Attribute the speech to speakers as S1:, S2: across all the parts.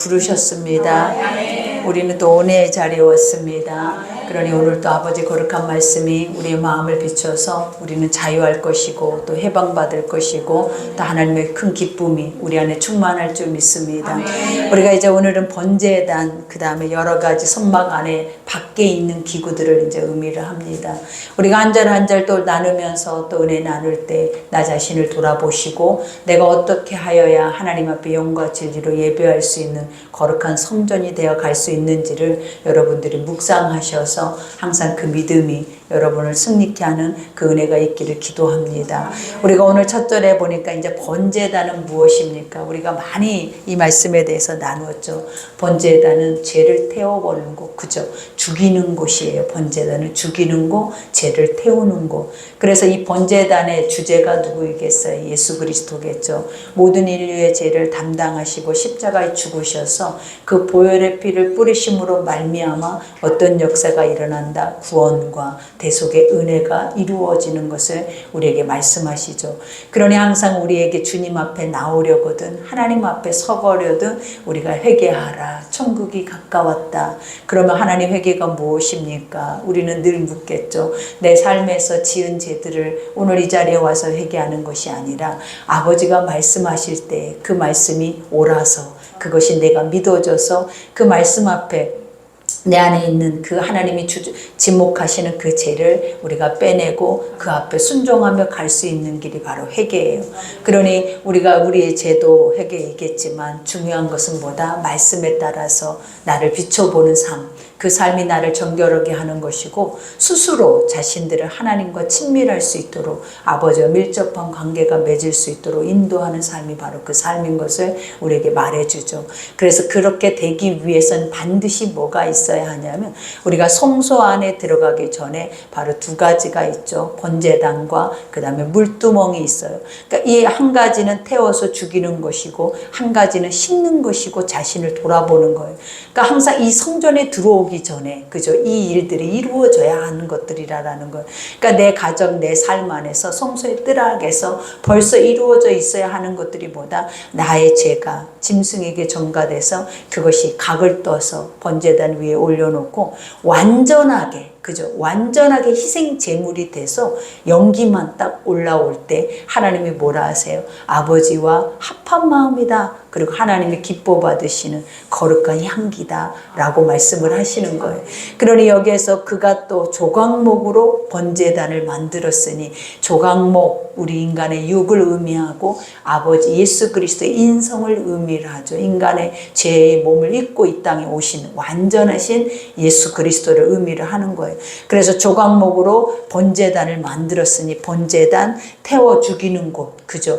S1: 부르셨습니다. 우리는 또 오늘의 자리에 왔습니다. 그러니 오늘 또 아버지 거룩한 말씀이 우리의 마음을 비춰서 우리는 자유할 것이고 또 해방받을 것이고 또 하나님의 큰 기쁨이 우리 안에 충만할 줄 믿습니다. 우리가 이제 오늘은 번제단 그 다음에 여러 가지 선막 안에 밖에 있는 기구들을 이제 의미를 합니다. 우리가 한 절 한 절 또 나누면서 또 은혜 나눌 때 나 자신을 돌아보시고 내가 어떻게 하여야 하나님 앞에 영과 진리로 예배할 수 있는 거룩한 성전이 되어 갈 수 있는지를 여러분들이 묵상하셔서 항상 그 믿음이 여러분을 승리케 하는 그 은혜가 있기를 기도합니다. 우리가 오늘 첫 절에 보니까 이제 번제단은 무엇입니까? 우리가 많이 이 말씀에 대해서 나누었죠. 번제단은 죄를 태워버리는 곳, 그죠? 죽이는 곳이에요. 번제단은 죽이는 곳, 죄를 태우는 곳. 그래서 이 번제단의 주제가 누구이겠어요? 예수 그리스도겠죠. 모든 인류의 죄를 담당하시고 십자가에 죽으셔서 그 보혈의 피를 뿌리심으로 말미암아 어떤 역사가 일어난다. 구원과 대속의 은혜가 이루어지는 것을 우리에게 말씀하시죠. 그러니 항상 우리에게 주님 앞에 나오려거든 하나님 앞에 서거려든 우리가 회개하라. 천국이 가까웠다. 그러면 하나님 회개가 무엇입니까? 우리는 늘 묻겠죠. 내 삶에서 지은 죄들을 오늘 이 자리에 와서 회개하는 것이 아니라 아버지가 말씀하실 때 그 말씀이 옳아서 그것이 내가 믿어져서 그 말씀 앞에 내 안에 있는 그 하나님이 지목하시는 그 죄를 우리가 빼내고 그 앞에 순종하며 갈 수 있는 길이 바로 회개예요. 그러니 우리가 우리의 죄도 회개이겠지만 중요한 것은 뭐다? 말씀에 따라서 나를 비춰보는 삶. 그 삶이 나를 정결하게 하는 것이고 스스로 자신들을 하나님과 친밀할 수 있도록 아버지와 밀접한 관계가 맺을 수 있도록 인도하는 삶이 바로 그 삶인 것을 우리에게 말해주죠. 그래서 그렇게 되기 위해서는 반드시 뭐가 있어야 하냐면 우리가 성소 안에 들어가기 전에 바로 두 가지가 있죠. 번제단과 그 다음에 물두멍이 있어요. 그러니까 이 한 가지는 태워서 죽이는 것이고 한 가지는 씻는 것이고 자신을 돌아보는 거예요. 그러니까 항상 이 성전에 들어오기 전에 그죠? 이 일들이 이루어져야 하는 것들이라는 거예요. 그러니까 내 가정, 내 삶 안에서 성소의 뜰 안에서 벌써 이루어져 있어야 하는 것들이 뭐다? 나의 죄가 짐승에게 전가돼서 그것이 각을 떠서 번제단 위에 올려놓고 완전하게 그죠? 완전하게 희생 제물이 돼서 연기만 딱 올라올 때 하나님이 뭐라 하세요? 아버지와 합한 마음이다. 그리고 하나님이 기뻐 받으시는 거룩한 향기다 라고 말씀을 하시는 거예요. 그러니 여기에서 그가 또 조각목으로 번제단을 만들었으니 조각목 우리 인간의 육을 의미하고 아버지 예수 그리스도의 인성을 의미를 하죠. 인간의 죄의 몸을 입고 이 땅에 오신 완전하신 예수 그리스도를 의미를 하는 거예요. 그래서 조각목으로 번제단을 만들었으니 번제단 태워 죽이는 곳 그죠?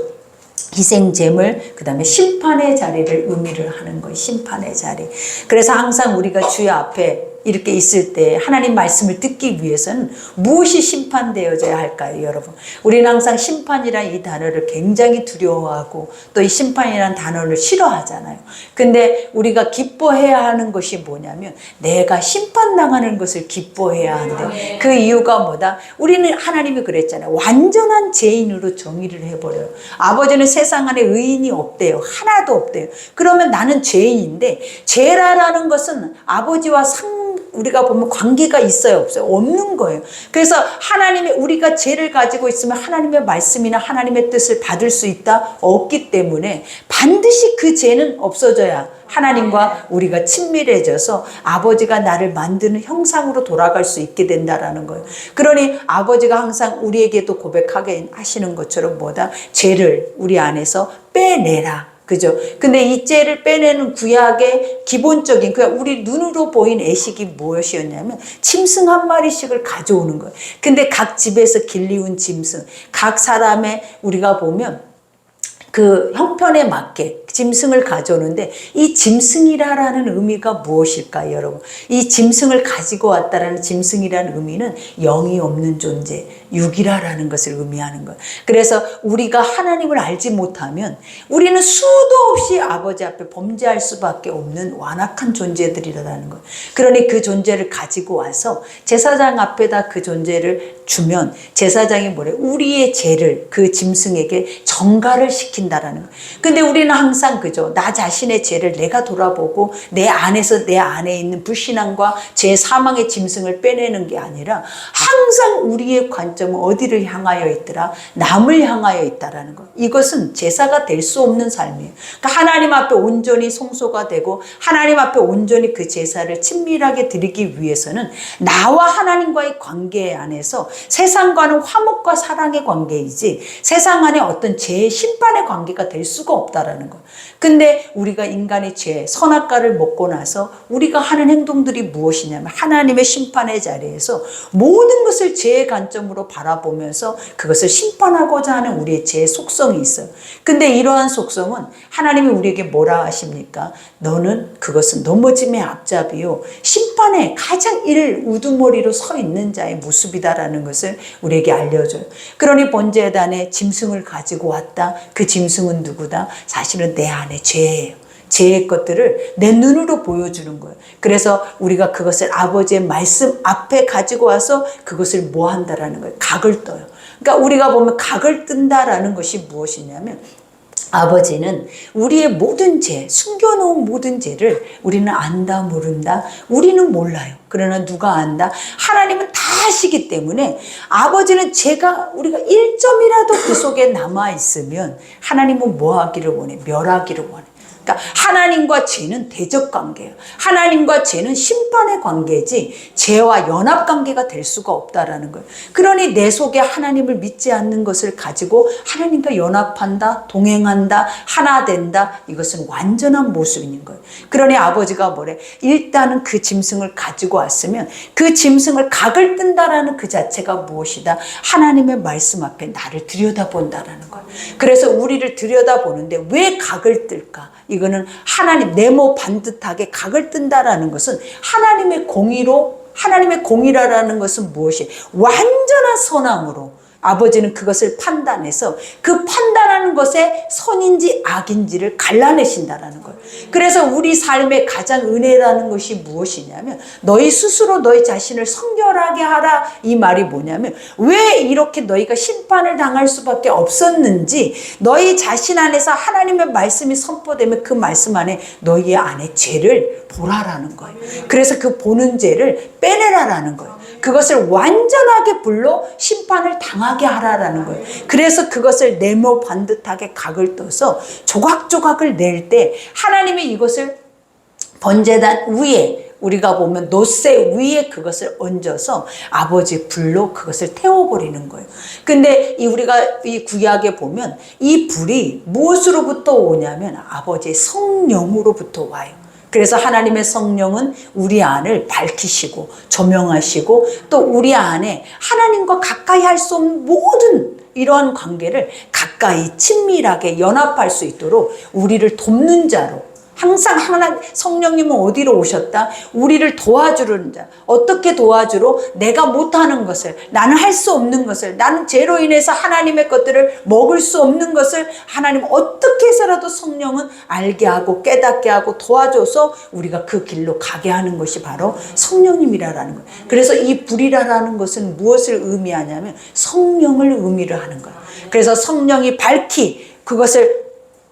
S1: 희생제물 그 다음에 심판의 자리를 의미를 하는 거예요. 심판의 자리. 그래서 항상 우리가 주의 앞에 이렇게 있을 때 하나님 말씀을 듣기 위해서는 무엇이 심판되어져야 할까요, 여러분? 우리는 항상 심판이란 이 단어를 굉장히 두려워하고 또 이 심판이란 단어를 싫어하잖아요. 근데 우리가 기뻐해야 하는 것이 뭐냐면 내가 심판당하는 것을 기뻐해야 하는데 그 이유가 뭐다? 우리는 하나님이 그랬잖아요. 완전한 죄인으로 정의를 해버려요. 아버지는 세상 안에 의인이 없대요. 하나도 없대요. 그러면 나는 죄인인데 죄라는 것은 아버지와 우리가 보면 관계가 있어요, 없어요? 없는 거예요. 그래서 하나님의 우리가 죄를 가지고 있으면 하나님의 말씀이나 하나님의 뜻을 받을 수 있다? 없기 때문에 반드시 그 죄는 없어져야 하나님과 우리가 친밀해져서 아버지가 나를 만드는 형상으로 돌아갈 수 있게 된다라는 거예요. 그러니 아버지가 항상 우리에게도 고백하게 하시는 것처럼 뭐다? 죄를 우리 안에서 빼내라. 그죠? 근데 이 죄를 빼내는 구약의 기본적인, 그냥 우리 눈으로 보인 애식이 무엇이었냐면, 짐승 한 마리씩을 가져오는 거예요. 근데 각 집에서 길리운 짐승, 각 사람의 우리가 보면 그 형편에 맞게 짐승을 가져오는데 이 짐승이라는 의미가 무엇일까요, 여러분? 이 짐승을 가지고 왔다라는 짐승이라는 의미는 영이 없는 존재, 육이라는 것을 의미하는 거예요. 그래서 우리가 하나님을 알지 못하면 우리는 수도 없이 아버지 앞에 범죄할 수밖에 없는 완악한 존재들이라는 거예요. 그러니 그 존재를 가지고 와서 제사장 앞에다 그 존재를 주면 제사장이 뭐래? 우리의 죄를 그 짐승에게 정가를 시킨다라는 거예요. 근데 우리는 항상 그죠. 나 자신의 죄를 내가 돌아보고 내 안에서 내 안에 있는 불신앙과 제 사망의 짐승을 빼내는 게 아니라 항상 우리의 관점은 어디를 향하여 있더라? 남을 향하여 있다라는 거. 이것은 제사가 될 수 없는 삶이에요. 그러니까 하나님 앞에 온전히 성소가 되고 하나님 앞에 온전히 그 제사를 친밀하게 드리기 위해서는 나와 하나님과의 관계 안에서 세상과는 화목과 사랑의 관계이지 세상 안에 어떤 죄의 심판의 관계가 될 수가 없다라는 거예요. 근데 우리가 인간의 죄, 선악과를 먹고 나서 우리가 하는 행동들이 무엇이냐면 하나님의 심판의 자리에서 모든 것을 죄의 관점으로 바라보면서 그것을 심판하고자 하는 우리의 죄의 속성이 있어요. 근데 이러한 속성은 하나님이 우리에게 뭐라 하십니까? 너는 그것은 넘어짐의 앞잡이요 심판의 가장 이를 우두머리로 서 있는 자의 모습이다라는 것을 우리에게 알려줘요. 그러니 번제단에 짐승을 가지고 왔다. 그 짐승은 누구다? 사실은 내 안에 죄예요. 죄의 것들을 내 눈으로 보여주는 거예요. 그래서 우리가 그것을 아버지의 말씀 앞에 가지고 와서 그것을 뭐 한다라는 거예요. 각을 떠요. 그러니까 우리가 보면 각을 뜬다라는 것이 무엇이냐면 아버지는 우리의 모든 죄, 숨겨놓은 모든 죄를 우리는 안다 모른다. 우리는 몰라요. 그러나 누가 안다? 하나님은 다 아시기 때문에 아버지는 죄가 우리가 1점이라도 그 속에 남아있으면 하나님은 뭐 하기를 원해? 멸하기를 원해. 그러니까 하나님과 죄는 대적 관계예요. 하나님과 죄는 심판의 관계지 죄와 연합 관계가 될 수가 없다라는 거예요. 그러니 내 속에 하나님을 믿지 않는 것을 가지고 하나님과 연합한다, 동행한다, 하나 된다. 이것은 완전한 모습인 거예요. 그러니 아버지가 뭐래? 일단은 그 짐승을 가지고 왔으면 그 짐승을 각을 뜬다라는 그 자체가 무엇이다? 하나님의 말씀 앞에 나를 들여다본다라는 거예요. 그래서 우리를 들여다보는데 왜 각을 뜰까? 이거는 하나님 네모 반듯하게 각을 뜬다라는 것은 하나님의 공의로 하나님의 공의라는 것은 무엇이? 완전한 선함으로 아버지는 그것을 판단해서 그 판단하는 것에 선인지 악인지를 갈라내신다라는 거예요. 그래서 우리 삶의 가장 은혜라는 것이 무엇이냐면 너희 스스로 너희 자신을 성결하게 하라. 이 말이 뭐냐면 왜 이렇게 너희가 심판을 당할 수밖에 없었는지 너희 자신 안에서 하나님의 말씀이 선포되면 그 말씀 안에 너희 안에 죄를 보라라는 거예요. 그래서 그 보는 죄를 빼내라라는 거예요. 그것을 완전하게 불러 심판을 당하게 하라라는 거예요. 그래서 그것을 네모 반듯하게 각을 떠서 조각조각을 낼 때 하나님이 이것을 번제단 위에 우리가 보면 노새 위에 그것을 얹어서 아버지의 불로 그것을 태워버리는 거예요. 근데 우리가 이 구약에 보면 이 불이 무엇으로부터 오냐면 아버지의 성령으로부터 와요. 그래서 하나님의 성령은 우리 안을 밝히시고 조명하시고 또 우리 안에 하나님과 가까이 할 수 없는 모든 이러한 관계를 가까이 친밀하게 연합할 수 있도록 우리를 돕는 자로 항상 성령님은 어디로 오셨다? 우리를 도와주는 자. 어떻게 도와주러? 내가 못하는 것을, 나는 할 수 없는 것을, 나는 죄로 인해서 하나님의 것들을 먹을 수 없는 것을 하나님 어떻게 해서라도 성령은 알게 하고 깨닫게 하고 도와줘서 우리가 그 길로 가게 하는 것이 바로 성령님이라는 거예요. 그래서 이 불이라는 것은 무엇을 의미하냐면 성령을 의미를 하는 거예요. 그래서 성령이 밝히 그것을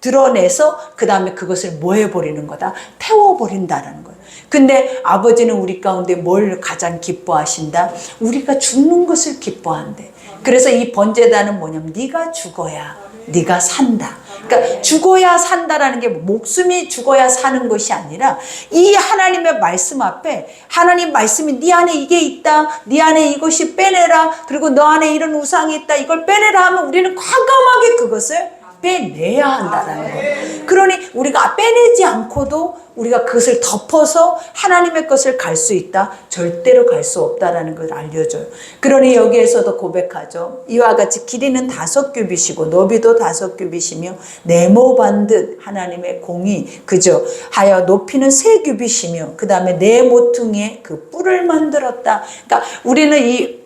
S1: 드러내서 그 다음에 그것을 뭐 해버리는 거다? 태워버린다는 거예요. 근데 아버지는 우리 가운데 뭘 가장 기뻐하신다? 우리가 죽는 것을 기뻐한대. 그래서 이 번제단은 뭐냐면 네가 죽어야 네가 산다. 그러니까 죽어야 산다라는 게 목숨이 죽어야 사는 것이 아니라 이 하나님의 말씀 앞에 하나님 말씀이 네 안에 이게 있다. 네 안에 이것이 빼내라. 그리고 너 안에 이런 우상이 있다. 이걸 빼내라 하면 우리는 과감하게 그것을 빼내야 한다는 거예요. 그러니 우리가 빼내지 않고도 우리가 그것을 덮어서 하나님의 것을 갈 수 있다? 절대로 갈 수 없다라는 걸 알려줘요. 그러니 여기에서도 고백하죠. 이와 같이 길이는 5규빗이고 너비도 5규빗이며 네모 반듯 하나님의 공이 그저 하여 높이는 3규빗이며 그 다음에 네 모퉁이에 그 뿔을 만들었다. 그러니까 우리는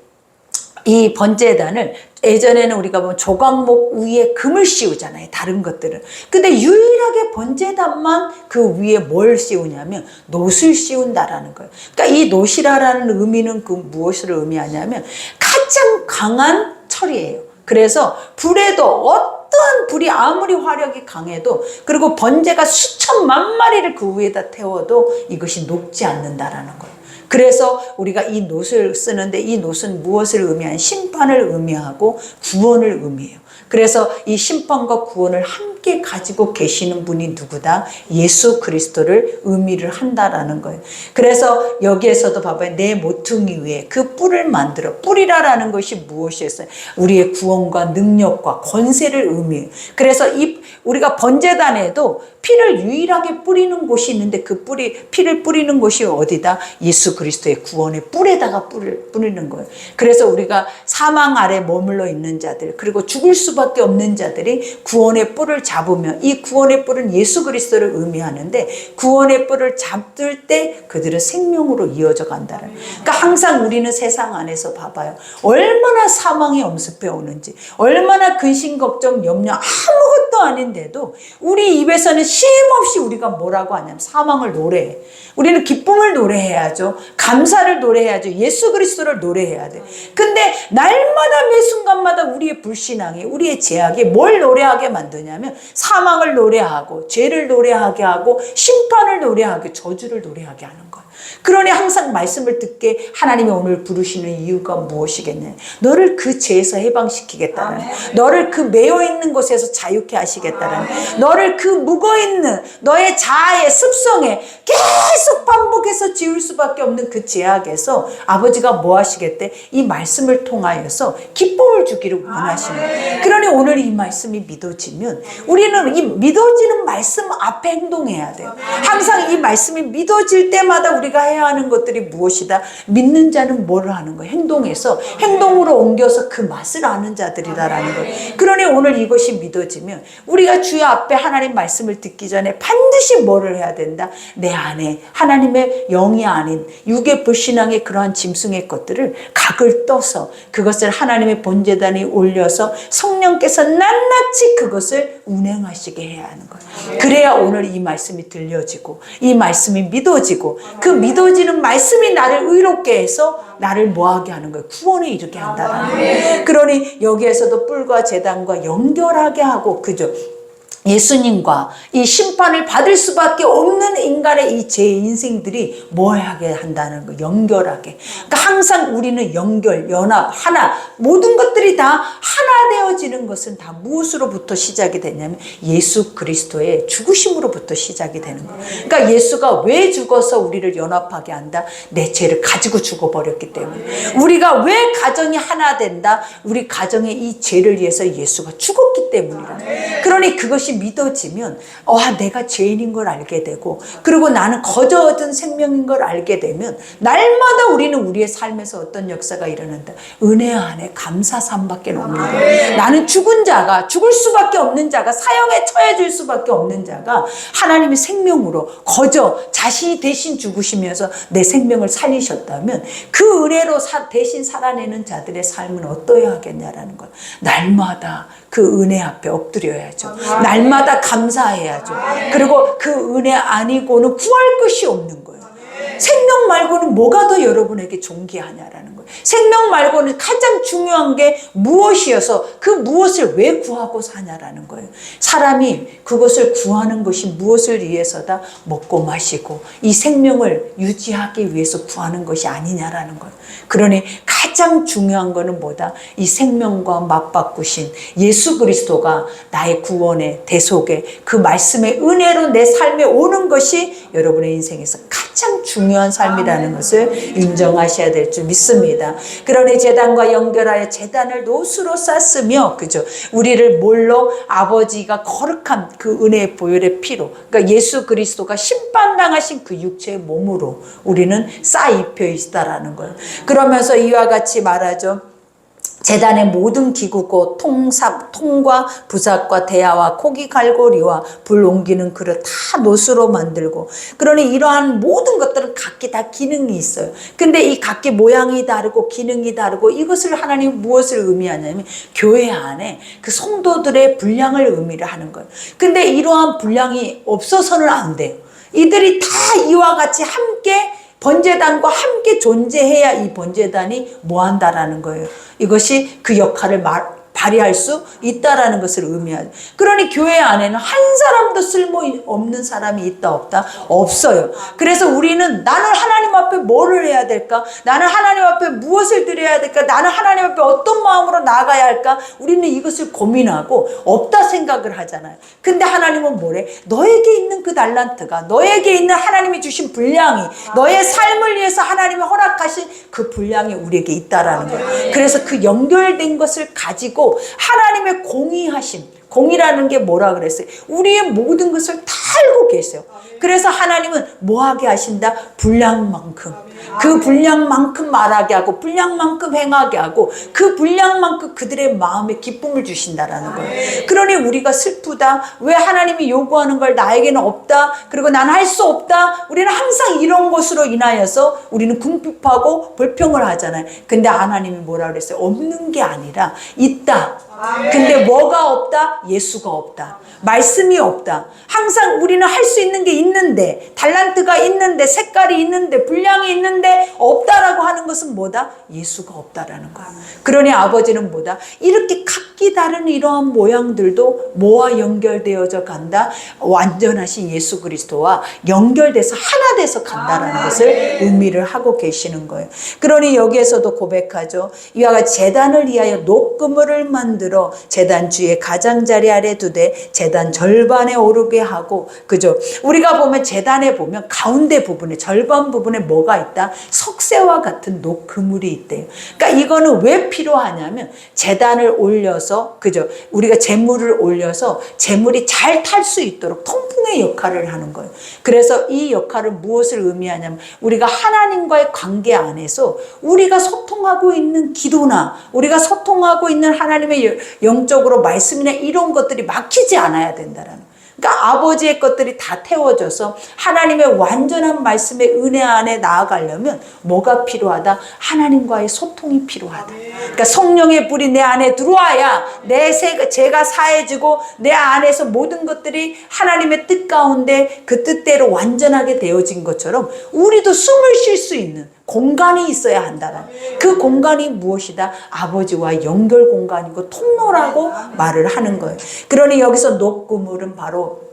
S1: 이 번제단을 예전에는 우리가 보면 조각목 위에 금을 씌우잖아요. 다른 것들은. 근데 유일하게 번제단만 그 위에 뭘 씌우냐면 놋을 씌운다라는 거예요. 그러니까 이 놋이라는 의미는 그 무엇을 의미하냐면 가장 강한 철이에요. 그래서 불에도 어떤 어떠한 불이 아무리 화력이 강해도, 그리고 번제가 수천만 마리를 그 위에다 태워도 이것이 녹지 않는다라는 거예요. 그래서 우리가 이 놋을 쓰는데, 이 놋은 무엇을 의미하는, 심판을 의미하고 구원을 의미해요. 그래서 이 심판과 구원을 함께 가지고 계시는 분이 누구다? 예수 그리스도를 의미를 한다라는 거예요. 그래서 여기에서도 봐봐요. 내 모퉁이 위에 그 뿔을 만들어. 뿔이라는 것이 무엇이었어요? 우리의 구원과 능력과 권세를 의미해요. 그래서 우리가 번제단에도 피를 유일하게 뿌리는 곳이 있는데, 그 피를 뿌리는 곳이 어디다? 예수 그리스도의 구원의 뿔에다가 뿌리는 거예요. 그래서 우리가 사망 아래 머물러 있는 자들, 그리고 죽을 수밖에 없는 자들이 구원의 뿔을 잡으면, 이 구원의 뿔은 예수 그리스도를 의미하는데, 구원의 뿔을 잡을 때 그들은 생명으로 이어져 간다는. 그러니까 항상 우리는 세상 안에서 봐봐요. 얼마나 사망이 엄습해 오는지, 얼마나 근심 걱정 염려 아무것도 아닌데도 우리 입에서는 쉼없이 우리가 뭐라고 하냐면 사망을 노래해. 우리는 기쁨을 노래해야죠. 감사를 노래해야죠. 예수 그리스도를 노래해야 돼. 근데 날마다 매 순간마다 우리의 불신앙이, 우리의 죄악이 뭘 노래하게 만드냐면 사망을 노래하고, 죄를 노래하게 하고, 심판을 노래하게, 저주를 노래하게 하는 거예요. 그러니 항상 말씀을 듣게 하나님이 오늘 부르시는 이유가 무엇이겠냐? 너를 그 죄에서 해방시키겠다는, 너를 그 매여있는 곳에서 자유케 하시겠다는, 너를 그 묵어있는 너의 자아의 습성에 계속 반복해서 지을 수밖에 없는 그 죄악에서 아버지가 뭐 하시겠대? 이 말씀을 통하여서 기쁨을 주기를 원하시는 거예요. 그러니 오늘 이 말씀이 믿어지면 우리는 이 믿어지는 말씀 앞에 행동해야 돼요. 항상 이 말씀이 믿어질 때마다 우리가 해야 하는 것들이 무엇이다? 믿는 자는 뭘 하는 거예요? 행동해서, 행동으로 옮겨서 그 맛을 아는 자들이다라는 거예요. 그러니 오늘 이것이 믿어지면 우리가 주의 앞에 하나님 말씀을 듣기 전에 반드시 뭐를 해야 된다? 내 안에 하나님의 영이 아닌 육의 불신앙의 그러한 짐승의 것들을 각을 떠서 그것을 하나님의 본제단에 올려서 성령께서 낱낱이 그것을 운행하시게 해야 하는 거예요. 그래야 오늘 이 말씀이 들려지고, 이 말씀이 믿어지고, 그 믿어지는 말씀이 나를 의롭게 해서 나를 뭐하게 하는 거예요? 구원에 이르게 한다라는 거예요. 그러니 여기에서도 뿔과 제단과 연결하게 하고, 그죠? 예수님과 이 심판을 받을 수밖에 없는 인간의 이 제 인생들이 뭐 하게 한다는 거, 연결하게. 그러니까 항상 우리는 연결, 연합, 하나, 모든 것들이 다 하나 되어지는 것은 다 무엇으로부터 시작이 되냐면 예수 그리스도의 죽으심으로부터 시작이 되는 거예요. 그러니까 예수가 왜 죽어서 우리를 연합하게 한다? 내 죄를 가지고 죽어버렸기 때문에. 우리가 왜 가정이 하나 된다? 우리 가정의 이 죄를 위해서 예수가 죽었기 때문이라. 그러니 그것이 믿어지면 내가 죄인인 걸 알게 되고, 그리고 나는 거저 얻은 생명인 걸 알게 되면 날마다 우리는 우리의 삶에서 어떤 역사가 일어난다? 은혜 안에 감사삼밖에 없는 거예요. 나는 죽은 자가, 죽을 수밖에 없는 자가, 사형에 처해질 수밖에 없는 자가 하나님의 생명으로 거저 자신이 대신 죽으시면서 내 생명을 살리셨다면 그 은혜로 대신 살아내는 자들의 삶은 어떠해야 하겠냐라는 거예요. 날마다 그 은혜 앞에 엎드려야죠. 날마다 감사해야죠. 그리고 그 은혜 아니고는 구할 것이 없는 거예요. 생명 말고는 뭐가 더 여러분에게 존귀하냐라는 거예요. 생명 말고는 가장 중요한 게 무엇이어서 그 무엇을 왜 구하고 사냐라는 거예요. 사람이 그것을 구하는 것이 무엇을 위해서다? 먹고 마시고 이 생명을 유지하기 위해서 구하는 것이 아니냐라는 거예요. 그러니 가장 중요한 거는 뭐다? 이 생명과 맞바꾸신 예수 그리스도가 나의 구원의 대속의 그 말씀의 은혜로 내 삶에 오는 것이 여러분의 인생에서 가장 중요한 삶이라는 것을 인정하셔야 될 줄 믿습니다. 그러니 제단과 연결하여 제단을 놋으로 쌌으며, 그죠? 우리를 뭘로? 아버지가 거룩한 그 은혜의 보혈의 피로, 그러니까 예수 그리스도가 심판당하신 그 육체의 몸으로 우리는 쌓 입혀 있다라는 거예요. 그러면서 이와 같이 말하죠. 제단의 모든 기구고 통과 부삭과 대야와 고기 갈고리와 불 옮기는 그릇 다 놋으로 만들고, 그러니 이러한 모든 것들은 각기 다 기능이 있어요. 근데 이 각기 모양이 다르고 기능이 다르고, 이것을 하나님 무엇을 의미하냐면 교회 안에 그 성도들의 분량을 의미를 하는 거예요. 근데 이러한 분량이 없어서는 안 돼요. 이들이 다 이와 같이 함께 번제단과 함께 존재해야 이 번제단이 뭐 한다라는 거예요. 이것이 그 역할을 발휘할 수 있다라는 것을 의미하죠. 그러니 교회 안에는 한 사람도 쓸모없는 사람이 있다 없다? 없어요. 그래서 우리는 나는 하나님 앞에 뭐를 해야 될까? 나는 하나님 앞에 무엇을 드려야 될까? 나는 하나님 앞에 어떤 마음으로 나아가야 할까? 우리는 이것을 고민하고 없다 생각을 하잖아요. 근데 하나님은 뭐래? 너에게 있는 그 달란트가, 너에게 있는 하나님이 주신 분량이, 너의 삶을 위해서 하나님이 허락하신 그 분량이 우리에게 있다라는 거예요. 그래서 그 연결된 것을 가지고 하나님의 공의하심, 공이라는 게 뭐라 그랬어요? 우리의 모든 것을 다 알고 계세요. 그래서 하나님은 뭐하게 하신다? 분량만큼. 그 분량만큼 말하게 하고 분량만큼 행하게 하고 그 분량만큼 그들의 마음에 기쁨을 주신다라는 거예요. 그러니 우리가 슬프다, 왜 하나님이 요구하는 걸 나에게는 없다, 그리고 난 할 수 없다, 우리는 항상 이런 것으로 인하여서 우리는 궁핍하고 불평을 하잖아요. 근데 하나님이 뭐라 그랬어요? 없는 게 아니라 있다. 근데 뭐가 없다? 예수가 없다. 말씀이 없다. 항상 우리는 할 수 있는 게 있는데, 달란트가 있는데, 색깔이 있는데, 분량이 있는데 없다라고 하는 것은 뭐다? 예수가 없다라는 거야. 그러니 아버지는 뭐다? 이렇게 각기 다른 이러한 모양들도 뭐와 연결되어져 간다? 완전하신 예수 그리스도와 연결돼서 하나 돼서 간다라는 것을 의미를 하고 계시는 거예요. 그러니 여기에서도 고백하죠. 이와 같이 제단을 위하여 녹그물을 만들어 제단 주의 가장자리 아래 두되 제단 절반에 오르게 하고, 그죠? 우리가 보면 제단에 보면 가운데 부분에, 절반 부분에 뭐가 있다? 석쇠와 같은 녹그물이 있대요. 그러니까 이거는 왜 필요하냐면 제단을 올려서, 그죠? 우리가 제물을 올려서 제물이 잘 탈 수 있도록 통풍의 역할을 하는 거예요. 그래서 이 역할은 무엇을 의미하냐면 우리가 하나님과의 관계 안에서 우리가 소통하고 있는 기도나 우리가 소통하고 있는 하나님의 영적으로 말씀이나 이런 것들이 막히지 않아야 된다라는 거예요. 그러니까 아버지의 것들이 다 태워져서 하나님의 완전한 말씀의 은혜 안에 나아가려면 뭐가 필요하다? 하나님과의 소통이 필요하다. 그러니까 성령의 불이 내 안에 들어와야 제가 사해지고 내 안에서 모든 것들이 하나님의 뜻 가운데 그 뜻대로 완전하게 되어진 것처럼 우리도 숨을 쉴 수 있는 공간이 있어야 한다는, 그 공간이 무엇이다? 아버지와 연결 공간이고 통로라고 말을 하는 거예요. 그러니 여기서 녹그물은 바로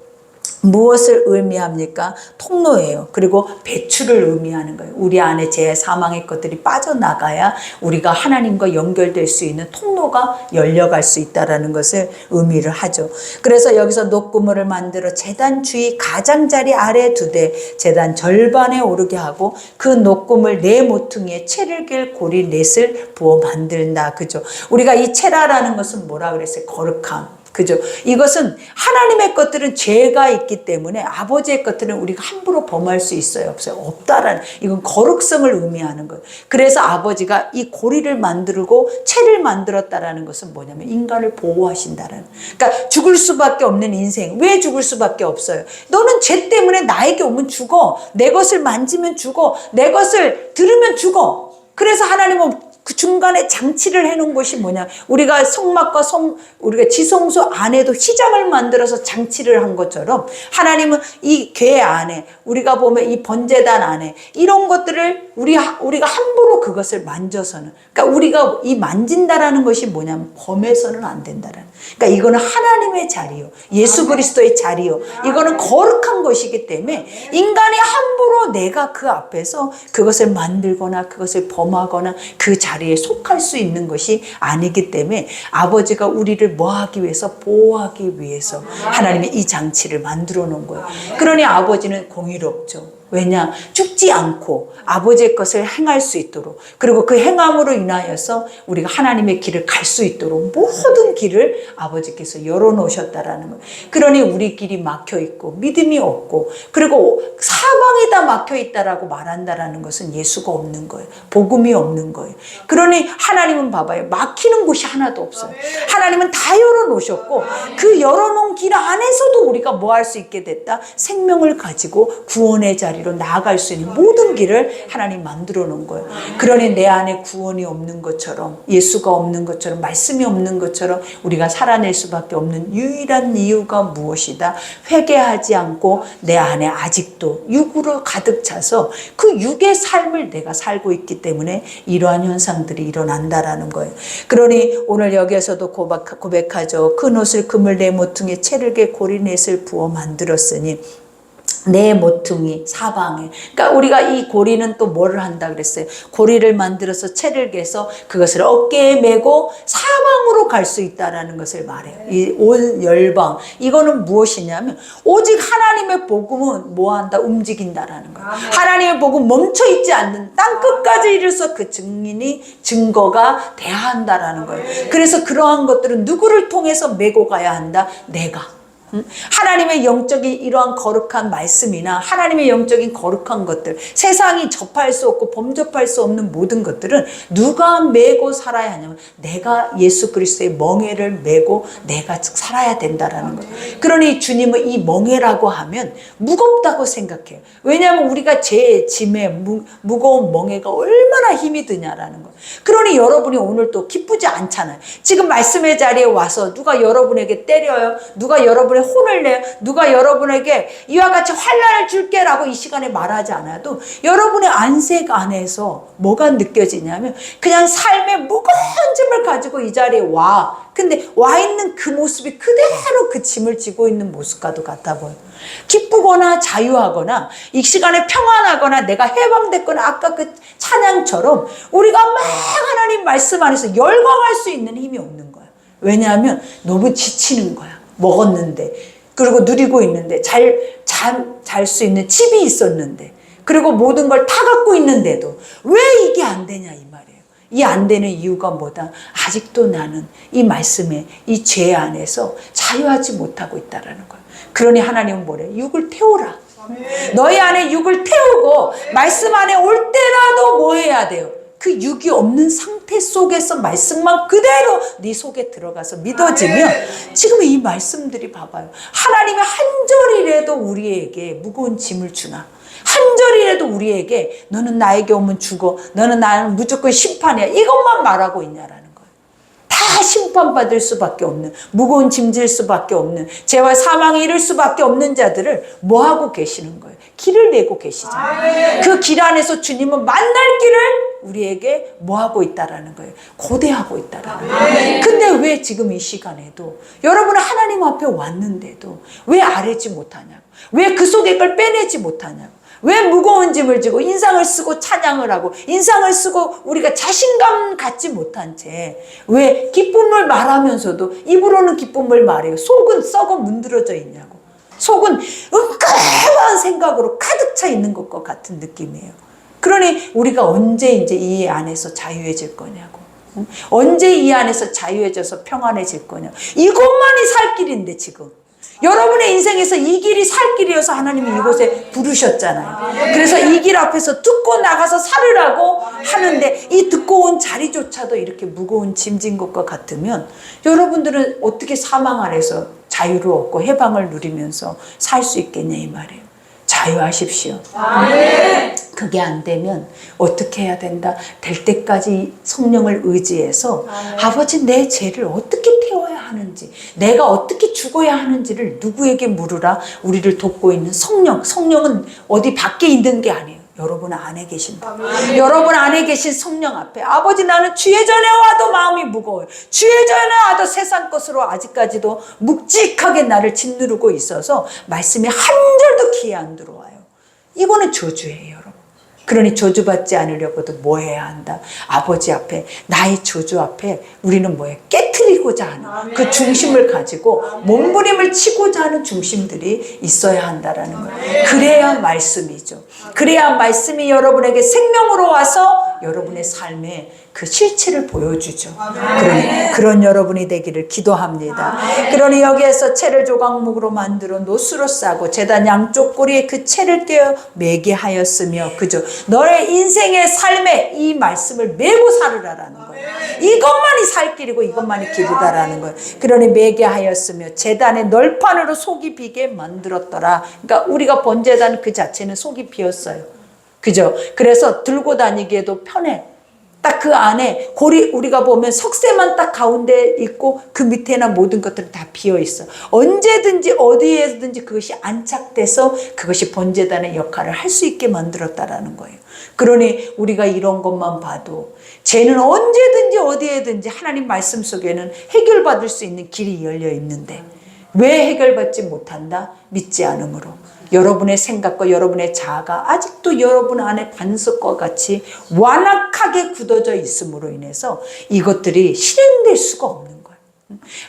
S1: 무엇을 의미합니까? 통로예요. 그리고 배출을 의미하는 거예요. 우리 안에 제 사망의 것들이 빠져나가야 우리가 하나님과 연결될 수 있는 통로가 열려갈 수 있다는 것을 의미를 하죠. 그래서 여기서 녹그물을 만들어 제단 주위 가장자리 아래 두되 제단 절반에 오르게 하고 그 녹그물 네 모퉁이에 채를 길 고리 넷을 부어 만든다. 그죠? 우리가 이 채라라는 것은 뭐라 그랬어요? 거룩함. 그죠? 이것은 하나님의 것들은 죄가 있기 때문에 아버지의 것들은 우리가 함부로 범할 수 있어요? 없어요? 없다라는, 이건 거룩성을 의미하는 거예요. 그래서 아버지가 이 고리를 만들고 채를 만들었다라는 것은 뭐냐면 인간을 보호하신다라는, 그러니까 죽을 수밖에 없는 인생. 왜 죽을 수밖에 없어요? 너는 죄 때문에 나에게 오면 죽어. 내 것을 만지면 죽어. 내 것을 들으면 죽어. 그래서 하나님은 그 중간에 장치를 해놓은 것이 뭐냐? 우리가 성막과 우리가 지성소 안에도 휘장을 만들어서 장치를 한 것처럼 하나님은 이 궤 안에, 우리가 보면 이 번제단 안에 이런 것들을 우리가 함부로 그것을 만져서는, 그러니까 우리가 이 만진다라는 것이 뭐냐면 범해서는 안 된다라는. 그러니까 이거는 하나님의 자리요, 예수 그리스도의 자리요, 이거는 거룩한 것이기 때문에 인간이 함부로 내가 그 앞에서 그것을 만들거나 그것을 범하거나 그 자리에 속할 수 있는 것이 아니기 때문에 아버지가 우리를 뭐하기 위해서? 보호하기 위해서 하나님이 이 장치를 만들어 놓은 거예요. 그러니 아버지는 공의롭죠. 왜냐? 죽지 않고 아버지의 것을 행할 수 있도록, 그리고 그 행함으로 인하여서 우리가 하나님의 길을 갈 수 있도록 모든 길을 아버지께서 열어놓으셨다라는 거예요. 그러니 우리 길이 막혀있고 믿음이 없고 그리고 사방이 다 막혀있다라고 말한다라는 것은 예수가 없는 거예요. 복음이 없는 거예요. 그러니 하나님은 봐봐요. 막히는 곳이 하나도 없어요. 하나님은 다 열어놓으셨고 그 열어놓은 길 안에서도 우리가 뭐 할 수 있게 됐다? 생명을 가지고 구원의 자리 자리로 나아갈 수 있는 모든 길을 하나님 만들어 놓은 거예요. 그러니 내 안에 구원이 없는 것처럼, 예수가 없는 것처럼, 말씀이 없는 것처럼 우리가 살아낼 수밖에 없는 유일한 이유가 무엇이다? 회개하지 않고 내 안에 아직도 육으로 가득 차서 그 육의 삶을 내가 살고 있기 때문에 이러한 현상들이 일어난다라는 거예요. 그러니 오늘 여기에서도 고백하죠. 큰 옷을 그물 내 모퉁이에 체르게 고리넷을 부어 만들었으니 내 모퉁이 사방에. 그러니까 우리가 이 고리는 또 뭐를 한다 그랬어요? 고리를 만들어서 채를 개서 그것을 어깨에 메고 사방으로 갈 수 있다라는 것을 말해요. 이 온 열방, 이거는 무엇이냐면 오직 하나님의 복음은 뭐한다? 움직인다라는 거예요. 하나님의 복음 멈춰 있지 않는, 땅 끝까지 이르러서 그 증거가 돼야 한다라는 거예요. 그래서 그러한 것들은 누구를 통해서 메고 가야 한다? 내가. 하나님의 영적인 이러한 거룩한 말씀이나 하나님의 영적인 거룩한 것들, 세상이 접할 수 없고 범접할 수 없는 모든 것들은 누가 메고 살아야 하냐면 내가 예수 그리스도의 멍에를 메고 내가 살아야 된다라는 거예요. 그러니 주님은 이 멍에라고 하면 무겁다고 생각해요. 왜냐하면 우리가 제 짐에 무거운 멍에가 얼마나 힘이 드냐라는 거예요. 그러니 여러분이 오늘 또 기쁘지 않잖아요. 지금 말씀의 자리에 와서 누가 여러분에게 때려요, 누가 여러분의 혼을 내요, 누가 여러분에게 이와 같이 환난을 줄게라고 이 시간에 말하지 않아도 여러분의 안색 안에서 뭐가 느껴지냐면 그냥 삶의 무거운 짐을 가지고 이 자리에 와. 근데 와 있는 그 모습이 그대로 그 짐을 지고 있는 모습과도 같아 보여요. 기쁘거나 자유하거나 이 시간에 평안하거나 내가 해방됐거나 아까 그 찬양처럼 우리가 막 하나님 말씀 안에서 열광할 수 있는 힘이 없는 거야. 왜냐하면 너무 지치는 거야. 먹었는데, 그리고 누리고 있는데, 잘 수 있는 집이 있었는데, 그리고 모든 걸 다 갖고 있는데도 왜 이게 안 되냐 이 말이에요. 이 안 되는 이유가 뭐다? 아직도 나는 이 말씀에 이 죄 안에서 자유하지 못하고 있다라는 거예요. 그러니 하나님은 뭐래? 육을 태우라. 너희 안에 육을 태우고 말씀 안에 올 때라도 뭐 해야 돼요? 그 육이 없는 상태 속에서 말씀만 그대로 네 속에 들어가서 믿어지면 지금 이 말씀들이 봐봐요. 하나님의 한 절이라도 우리에게 무거운 짐을 주나? 한 절이라도 우리에게 너는 나에게 오면 죽어, 너는 나는 무조건 심판이야, 이것만 말하고 있냐라는 거예요. 다 심판받을 수밖에 없는, 무거운 짐질 수밖에 없는, 죄와 사망에 이를 수밖에 없는 자들을 뭐하고 계시는 거예요? 길을 내고 계시잖아요. 그 길 안에서 주님은 만날 길을 우리에게 뭐하고 있다라는 거예요? 고대하고 있다라는 거예요. 근데 왜 지금 이 시간에도 여러분은 하나님 앞에 왔는데도 왜 아뢰지 못하냐고, 왜 그 속에 걸 빼내지 못하냐고, 왜 무거운 짐을 지고 인상을 쓰고 찬양을 하고 인상을 쓰고 우리가 자신감 갖지 못한 채 왜 기쁨을 말하면서도 입으로는 기쁨을 말해요. 속은 썩어 문드러져 있냐고. 속은 은근한 생각으로 가득 차 있는 것과 같은 느낌이에요. 그러니 우리가 언제 이제 이 안에서 자유해질 거냐고. 언제 이 안에서 자유해져서 평안해질 거냐고. 이것만이 살 길인데 지금. 여러분의 인생에서 이 길이 살 길이어서 하나님이 이곳에 부르셨잖아요. 그래서 이 길 앞에서 듣고 나가서 살으라고 하는데 이 듣고 온 자리조차도 이렇게 무거운 짐진 것과 같으면 여러분들은 어떻게 사망 안에서 자유를 얻고 해방을 누리면서 살 수 있겠냐 이 말이에요. 자유하십시오. 그게 안 되면 어떻게 해야 된다? 될 때까지 성령을 의지해서 아버지 내 죄를 어떻게 태워야 하는지, 내가 어떻게 죽어야 하는지를 누구에게 물으라. 우리를 돕고 있는 성령. 성령은 어디 밖에 있는 게 아니에요. 여러분 안에 계신다. 여러분 안에 계신 성령 앞에 아버지 나는 주의 전에 와도 마음이 무거워요. 주의 전에 와도 세상 것으로 아직까지도 묵직하게 나를 짓누르고 있어서 말씀이 한 절도 귀에 안 들어와요. 이거는 저주예요 여러분. 그러니 저주받지 않으려고도 뭐 해야 한다? 아버지 앞에, 나의 저주 앞에 우리는 뭐해? 깨트리고자 하는 그 중심을 가지고 몸부림을 치고자 하는 중심들이 있어야 한다라는 거예요. 그래야 말씀이죠. 그래야 말씀이 여러분에게 생명으로 와서 여러분의 삶에 그 실체를 보여주죠. 그러니 그런 여러분이 되기를 기도합니다. 그러니 여기에서 채를 조각목으로 만들어 노수로 싸고 제단 양쪽 꼬리에 그 채를 떼어 매게 하였으며, 그죠? 너의 인생의 삶에 이 말씀을 메고 살으라라는 거예요. 이것만이 살 길이고 이것만이 길이다라는 거예요. 그러니 매게 하였으며 제단의 널판으로 속이 비게 만들었더라. 그러니까 우리가 번제단 그 자체는 속이 비었어요. 그죠? 그래서 들고 다니기에도 편해. 딱 그 안에 고리, 우리가 보면 석쇠만 딱 가운데 있고 그 밑에나 모든 것들은 다 비어 있어. 언제든지 어디에든지 그것이 안착돼서 그것이 번제단의 역할을 할 수 있게 만들었다라는 거예요. 그러니 우리가 이런 것만 봐도 죄는 언제든지 어디에든지 하나님 말씀 속에는 해결받을 수 있는 길이 열려 있는데 왜 해결받지 못한다? 믿지 않음으로. 여러분의 생각과 여러분의 자아가 아직도 여러분 안에 반석과 같이 완악하게 굳어져 있음으로 인해서 이것들이 실행될 수가 없는 거예요.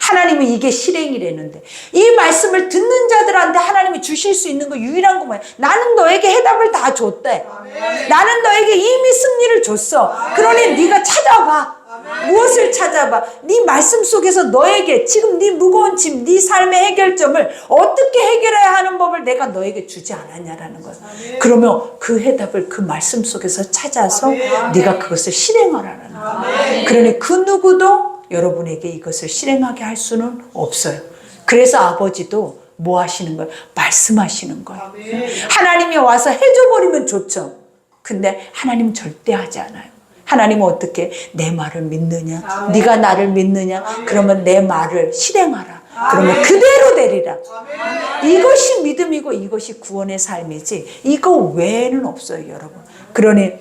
S1: 하나님은 이게 실행이라는데, 이 말씀을 듣는 자들한테 하나님이 주실 수 있는 거 유일한 거 뭐야? 나는 너에게 해답을 다 줬대. 나는 너에게 이미 승리를 줬어. 그러니 네가 찾아봐. 무엇을 찾아봐? 네 말씀 속에서 너에게 지금 네 무거운 짐, 네 삶의 해결점을 어떻게 해결해야 하는 법을 내가 너에게 주지 않았냐라는 거야. 그러면 그 해답을 그 말씀 속에서 찾아서 네가 그것을 실행하라는 거야. 그러니 그 누구도 여러분에게 이것을 실행하게 할 수는 없어요. 그래서 아버지도 뭐 하시는 거예요? 말씀하시는 거예요. 하나님이 와서 해줘버리면 좋죠. 근데 하나님은 절대 하지 않아요. 하나님은 어떻게? 내 말을 믿느냐? 네가 나를 믿느냐? 그러면 내 말을 실행하라. 그러면 그대로 되리라. 이것이 믿음이고 이것이 구원의 삶이지 이거 외에는 없어요, 여러분. 그러니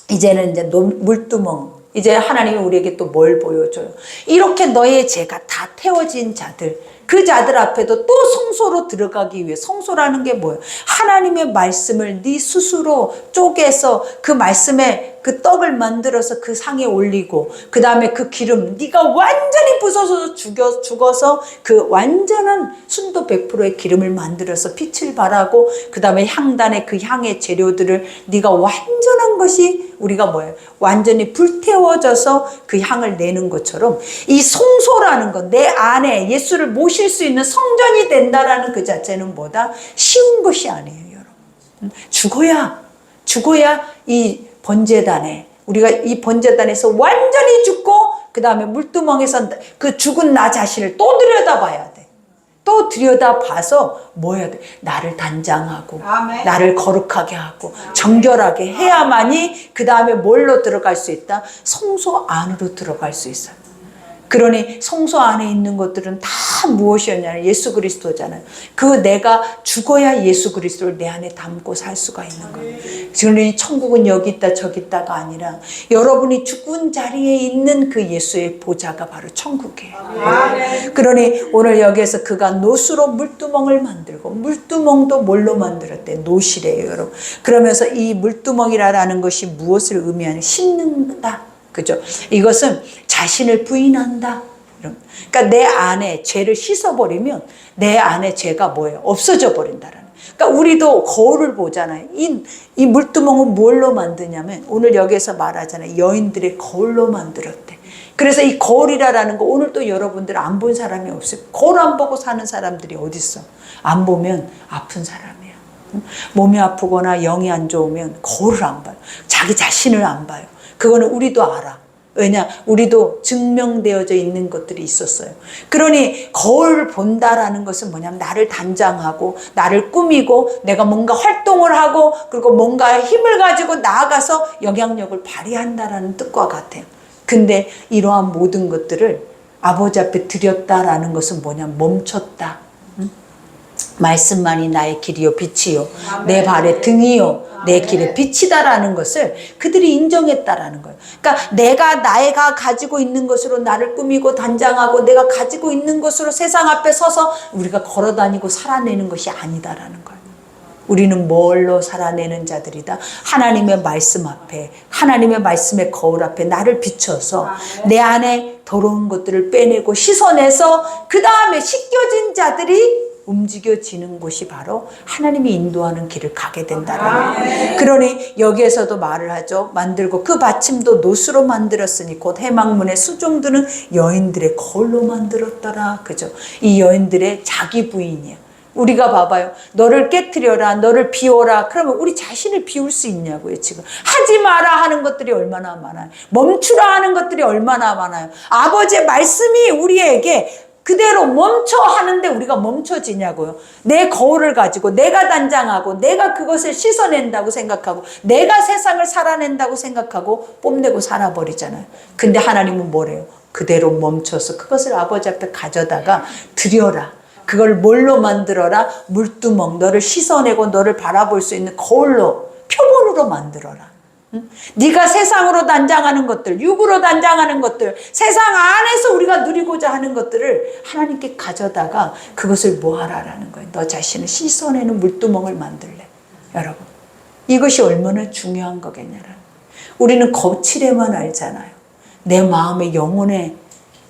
S1: 이제는 이제 물두멍, 이제 하나님이 우리에게 또 뭘 보여줘요? 이렇게 너의 죄가 다 태워진 자들, 그 자들 앞에도 또 성소로 들어가기 위해, 성소라는 게 뭐예요? 하나님의 말씀을 네 스스로 쪼개서 그 말씀에 그 떡을 만들어서 그 상에 올리고, 그 다음에 그 기름 네가 완전히 부서서 죽어서 그 완전한 순도 100%의 기름을 만들어서 빛을 발하고, 그 다음에 향단의 그 향의 재료들을 네가 완전한 것이 우리가 뭐예요? 완전히 불태워져서 그 향을 내는 것처럼 이 성소라는 것, 내 안에 예수를 모실 수 있는 성전이 된다라는 그 자체는 뭐다? 쉬운 것이 아니에요, 여러분. 죽어야 이 번제단에, 우리가 이 번제단에서 완전히 죽고 그 다음에 물두멍에서 그 죽은 나 자신을 또 들여다봐야 돼. 또 들여다봐서 뭐 해야 돼? 나를 단장하고 아멘. 나를 거룩하게 하고 아멘. 정결하게 해야만이 그 다음에 뭘로 들어갈 수 있다? 성소 안으로 들어갈 수 있어요. 그러니 성소 안에 있는 것들은 다 무엇이었냐면 예수 그리스도잖아요. 그 내가 죽어야 예수 그리스도를 내 안에 담고 살 수가 있는 거예요. 그러니 천국은 여기 있다 저기 있다가 아니라 여러분이 죽은 자리에 있는 그 예수의 보좌가 바로 천국이에요. 그러니 오늘 여기에서 그가 노수로 물두멍을 만들고, 물두멍도 뭘로 만들었대? 노시래요, 여러분. 그러면서 이 물두멍이라는 것이 무엇을 의미하는? 씻는다. 그죠? 이것은 자신을 부인한다. 그러니까 내 안에 죄를 씻어버리면 내 안에 죄가 뭐예요? 없어져 버린다라는. 그러니까 우리도 거울을 보잖아요. 이 물두멍은 뭘로 만드냐면 오늘 여기서 말하잖아요. 여인들의 거울로 만들었대. 그래서 이 거울이라는 거 오늘 또 여러분들 안 본 사람이 없어요. 거울 안 보고 사는 사람들이 어디 있어? 안 보면 아픈 사람이야. 몸이 아프거나 영이 안 좋으면 거울을 안 봐요. 자기 자신을 안 봐요. 그거는 우리도 알아. 왜냐? 우리도 증명되어져 있는 것들이 있었어요. 그러니 거울을 본다라는 것은 뭐냐면 나를 단장하고 나를 꾸미고 내가 뭔가 활동을 하고 그리고 뭔가 힘을 가지고 나아가서 영향력을 발휘한다라는 뜻과 같아요. 근데 이러한 모든 것들을 아버지 앞에 드렸다라는 것은 뭐냐면 멈췄다. 말씀만이 나의 길이요 빛이요 내 발의 등이요 내 길의 빛이다라는 것을 그들이 인정했다라는 거예요. 그러니까 내가 가지고 있는 것으로 나를 꾸미고 단장하고 내가 가지고 있는 것으로 세상 앞에 서서 우리가 걸어다니고 살아내는 것이 아니다라는 거예요. 우리는 뭘로 살아내는 자들이다? 하나님의 말씀 앞에, 하나님의 말씀의 거울 앞에 나를 비춰서 내 안에 더러운 것들을 빼내고 씻어내서 그 다음에 씻겨진 자들이 움직여지는 곳이 바로 하나님이 인도하는 길을 가게 된다는 거예요. 그러니 여기에서도 말을 하죠. 만들고 그 받침도 노수로 만들었으니 곧 해망문의 수종들은 여인들의 거울로 만들었더라. 그죠? 이 여인들의 자기 부인이야. 우리가 봐봐요. 너를 깨트려라, 너를 비워라. 그러면 우리 자신을 비울 수 있냐고요, 지금. 하지 마라 하는 것들이 얼마나 많아요. 멈추라 하는 것들이 얼마나 많아요. 아버지의 말씀이 우리에게 그대로 멈춰 하는데 우리가 멈춰지냐고요. 내 거울을 가지고 내가 단장하고 내가 그것을 씻어낸다고 생각하고 내가 세상을 살아낸다고 생각하고 뽐내고 살아버리잖아요. 근데 하나님은 뭐래요? 그대로 멈춰서 그것을 아버지 앞에 가져다가 드려라. 그걸 뭘로 만들어라? 물두멍, 너를 씻어내고 너를 바라볼 수 있는 거울로, 표본으로 만들어라. 응? 네가 세상으로 단장하는 것들, 육으로 단장하는 것들, 세상 안에서 우리가 누리고자 하는 것들을 하나님께 가져다가 그것을 뭐하라라는 거예요. 너 자신을 씻어내는 물두멍을 만들래. 여러분, 이것이 얼마나 중요한 거겠냐라는. 우리는 거칠에만 알잖아요. 내 마음의 영혼의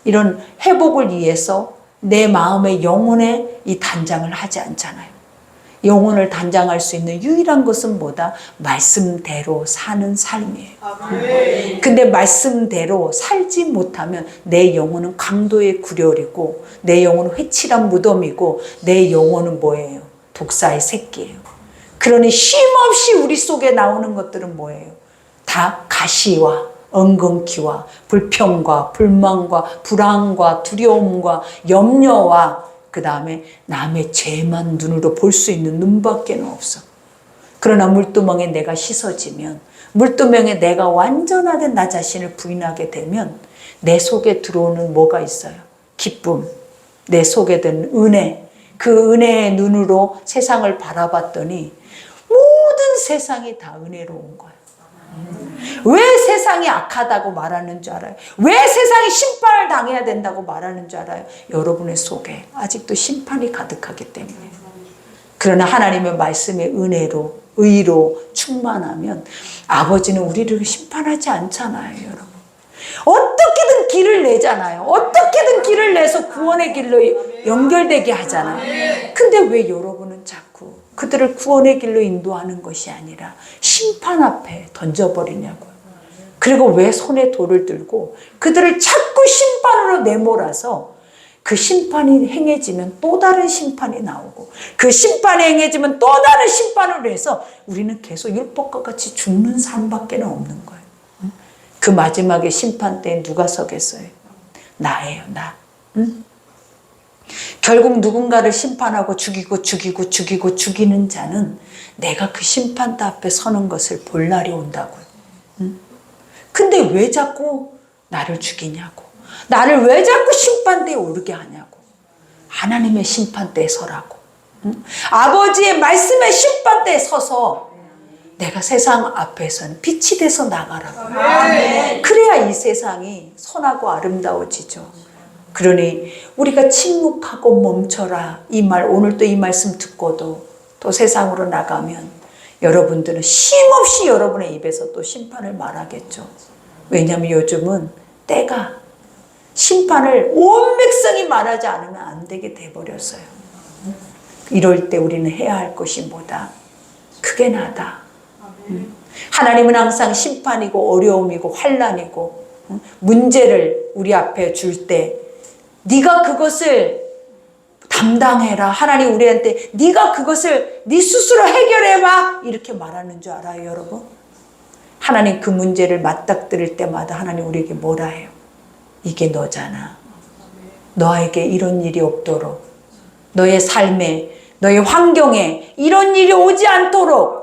S1: 이런 회복을 위해서 내 마음의 영혼의 이 단장을 하지 않잖아요. 영혼을 단장할 수 있는 유일한 것은 뭐다? 말씀대로 사는 삶이에요. 근데 말씀대로 살지 못하면 내 영혼은 강도의 구렬이고 내 영혼은 회칠한 무덤이고 내 영혼은 뭐예요? 독사의 새끼예요. 그러니 쉼없이 우리 속에 나오는 것들은 뭐예요? 다 가시와 엉겅퀴와 불평과 불만과 불안과 두려움과 염려와 그 다음에 남의 죄만 눈으로 볼 수 있는 눈밖에 없어. 그러나 물두멍에 내가 씻어지면, 물두멍에 내가 완전하게 나 자신을 부인하게 되면 내 속에 들어오는 뭐가 있어요? 기쁨, 내 속에 드는 은혜. 그 은혜의 눈으로 세상을 바라봤더니 모든 세상이 다 은혜로운 거예요. 왜 세상이 악하다고 말하는 줄 알아요? 왜 세상이 심판을 당해야 된다고 말하는 줄 알아요? 여러분의 속에 아직도 심판이 가득하기 때문에. 그러나 하나님의 말씀의 은혜로, 의로 충만하면 아버지는 우리를 심판하지 않잖아요, 여러분. 어떻게든 길을 내잖아요. 어떻게든 길을 내서 구원의 길로 연결되게 하잖아요. 근데 왜 여러분은 자꾸 그들을 구원의 길로 인도하는 것이 아니라 심판 앞에 던져버리냐고요. 그리고 왜 손에 돌을 들고 그들을 자꾸 심판으로 내몰아서 그 심판이 행해지면 또 다른 심판이 나오고 그 심판이 행해지면 또 다른 심판으로 해서 우리는 계속 율법과 같이 죽는 삶밖에 없는 거예요. 그 마지막에 심판 때에 누가 서겠어요? 나예요, 나. 응? 결국 누군가를 심판하고 죽이는 자는 내가 그 심판대 앞에 서는 것을 볼 날이 온다고요. 응? 근데 왜 자꾸 나를 죽이냐고. 나를 왜 자꾸 심판대에 오르게 하냐고. 하나님의 심판대에 서라고. 응? 아버지의 말씀의 심판대에 서서 내가 세상 앞에서는 빛이 돼서 나가라고. 그래야 이 세상이 선하고 아름다워지죠. 그러니 우리가 침묵하고 멈춰라 이 말, 오늘 또 이 말씀 듣고도 또 세상으로 나가면 여러분들은 쉼없이 여러분의 입에서 또 심판을 말하겠죠. 왜냐하면 요즘은 때가 심판을 온 백성이 말하지 않으면 안 되게 돼버렸어요. 이럴 때 우리는 해야 할 것이 뭐다? 그게 나다. 하나님은 항상 심판이고 어려움이고 환난이고 문제를 우리 앞에 줄 때 네가 그것을 담당해라. 하나님 우리한테 네가 그것을 네 스스로 해결해봐 이렇게 말하는 줄 알아요, 여러분? 하나님 그 문제를 맞닥뜨릴 때마다 하나님 우리에게 뭐라 해요? 이게 너잖아. 너에게 이런 일이 없도록, 너의 삶에, 너의 환경에 이런 일이 오지 않도록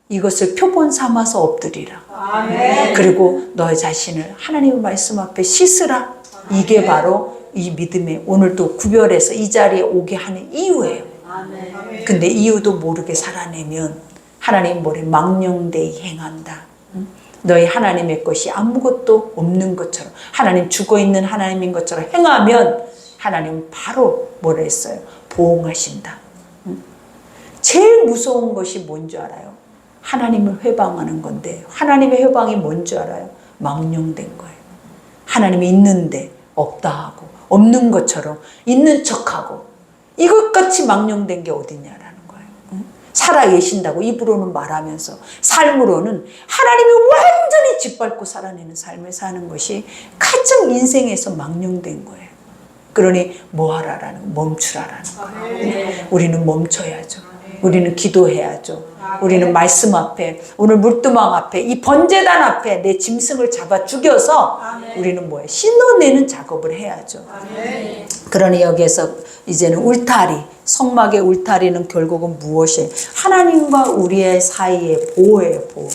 S1: 이것을 표본 삼아서 엎드리라. 아멘. 그리고 너의 자신을 하나님의 말씀 앞에 씻으라. 이게 바로 이 믿음의 오늘 또 구별해서 이 자리에 오게 하는 이유예요. 아멘. 근데 이유도 모르게 살아내면 하나님 뭐래? 망령되이 행한다. 너희 하나님의 것이 아무것도 없는 것처럼, 하나님 죽어있는 하나님인 것처럼 행하면 하나님은 바로 뭐라 했어요? 보응하신다. 제일 무서운 것이 뭔지 알아요? 하나님을 회방하는 건데, 하나님의 회방이 뭔지 알아요? 망령된 거예요. 하나님이 있는데 없다 하고, 없는 것처럼 있는 척하고, 이것같이 망령된 게 어디냐라는 거예요. 살아 계신다고 입으로는 말하면서 삶으로는 하나님이 완전히 짓밟고 살아내는 삶을 사는 것이 가장 인생에서 망령된 거예요. 그러니 뭐 하라라는 거, 멈추라라는 거예요. 우리는 멈춰야죠. 우리는 기도해야죠. 우리는 말씀 앞에, 오늘 물두멍 앞에, 이 번제단 앞에 내 짐승을 잡아 죽여서 우리는 뭐예요? 씻어내는 작업을 해야죠. 그러니 여기에서 이제는 울타리, 성막의 울타리는 결국은 무엇이에요? 하나님과 우리의 사이의 보호예요, 보호.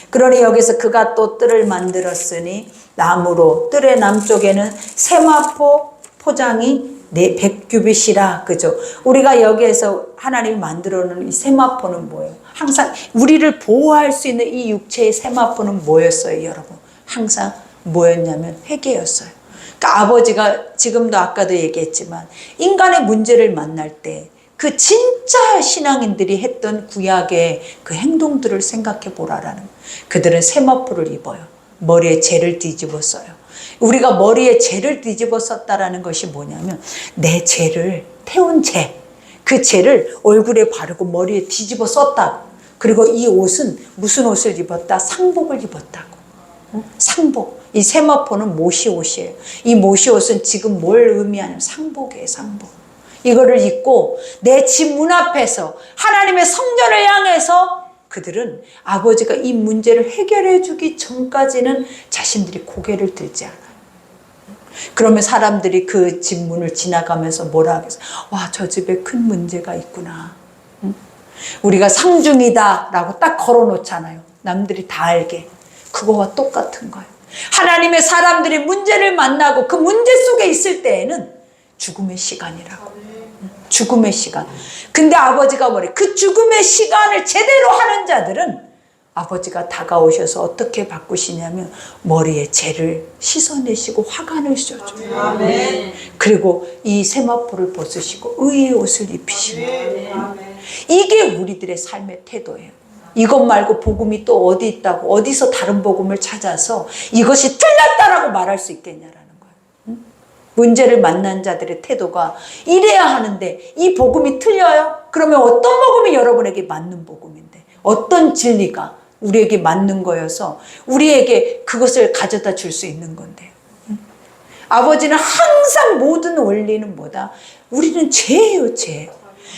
S1: 그러니 여기서 그가 또 뜰을 만들었으니 나무로, 뜰의 남쪽에는 세마포 포장이 100규빗이라, 그죠? 우리가 여기에서 하나님이 만들어 놓은 이 세마포는 뭐예요? 항상 우리를 보호할 수 있는 이 육체의 세마포는 뭐였어요, 여러분? 항상 뭐였냐면 회개였어요. 그러니까 아버지가 지금도 아까도 얘기했지만 인간의 문제를 만날 때 그 진짜 신앙인들이 했던 구약의 그 행동들을 생각해 보라라는 거예요. 그들은 세마포를 입어요. 머리에 재를 뒤집어 써요. 우리가 머리에 재를 뒤집어 썼다라는 것이 뭐냐면 내 재를 태운 재, 그 재를 얼굴에 바르고 머리에 뒤집어 썼다고. 그리고 이 옷은 무슨 옷을 입었다? 상복을 입었다고. 상복. 이 세마포는 모시옷이에요. 이 모시옷은 지금 뭘 의미하냐면 상복이에요, 상복. 이거를 입고 내 집 문 앞에서 하나님의 성전을 향해서 그들은 아버지가 이 문제를 해결해 주기 전까지는 자신들이 고개를 들지 않아요. 그러면 사람들이 그 집 문을 지나가면서 뭐라 하겠어요? 와, 저 집에 큰 문제가 있구나. 우리가 상중이다 라고 딱 걸어놓잖아요. 남들이 다 알게. 그거와 똑같은 거예요. 하나님의 사람들이 문제를 만나고 그 문제 속에 있을 때에는 죽음의 시간이라고. 죽음의 시간. 근데 아버지가 뭐래? 그 죽음의 시간을 제대로 하는 자들은 아버지가 다가오셔서 어떻게 바꾸시냐면 머리에 재를 씻어내시고 화관을 씌워줘요. 아멘. 그리고 이 세마포를 벗으시고 의의 옷을 입히시고. 이게 우리들의 삶의 태도예요. 이것 말고 복음이 또 어디 있다고 어디서 다른 복음을 찾아서 이것이 틀렸다라고 말할 수 있겠냐라는 거예요. 문제를 만난 자들의 태도가 이래야 하는데 이 복음이 틀려요? 그러면 어떤 복음이 여러분에게 맞는 복음인데 어떤 진리가 우리에게 맞는 거여서 우리에게 그것을 가져다 줄 수 있는 건데요. 아버지는 항상 모든 원리는 뭐다? 우리는 죄예요, 죄.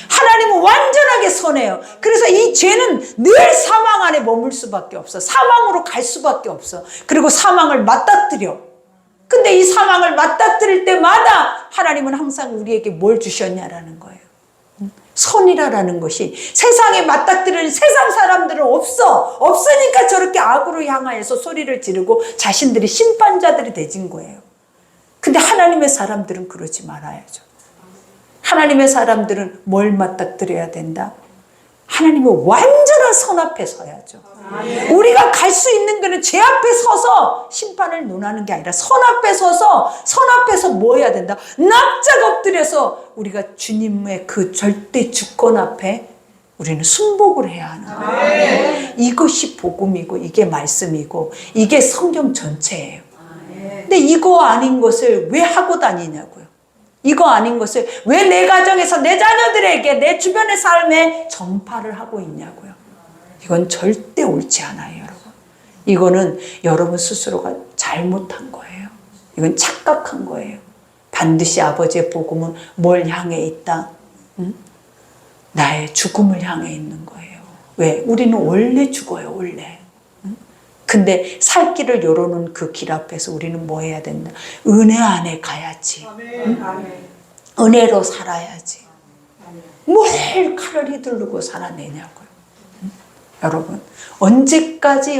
S1: 하나님은 완전하게 선해요. 그래서 이 죄는 늘 사망 안에 머물 수밖에 없어. 사망으로 갈 수밖에 없어. 그리고 사망을 맞닥뜨려. 근데 이 사망을 맞닥뜨릴 때마다 하나님은 항상 우리에게 뭘 주셨냐라는 거예요. 선이라는 것이 세상에 맞닥뜨리는 세상 사람들은 없으니까 저렇게 악으로 향하여서 소리를 지르고 자신들이 심판자들이 되진 거예요. 근데 하나님의 사람들은 그러지 말아야죠. 하나님의 사람들은 뭘 맞닥뜨려야 된다? 하나님의 완전한 선 앞에 서야죠. 우리가 갈 수 있는 거는 죄 앞에 서서 심판을 논하는 게 아니라 선 앞에 서서 선 앞에서 뭐 해야 된다? 납작 엎드려서 우리가 주님의 그 절대 주권 앞에 우리는 순복을 해야 하는 거예요. 이것이 복음이고 이게 말씀이고 이게 성경 전체예요. 근데 이거 아닌 것을 왜 하고 다니냐고요. 이거 아닌 것을 왜 내 가정에서 내 자녀들에게 내 주변의 삶에 전파를 하고 있냐고요. 이건 절대 옳지 않아요, 여러분. 이거는 여러분 스스로가 잘못한 거예요. 이건 착각한 거예요. 반드시 아버지의 복음은 뭘 향해 있다? 나의 죽음을 향해 있는 거예요. 왜? 우리는 원래 죽어요, 원래. 근데 살 길을 열어놓은 그 길 앞에서 우리는 뭐 해야 된다? 은혜 안에 가야지. 은혜로 살아야지. 뭘 칼을 휘두르고 살아내냐고요. 여러분, 언제까지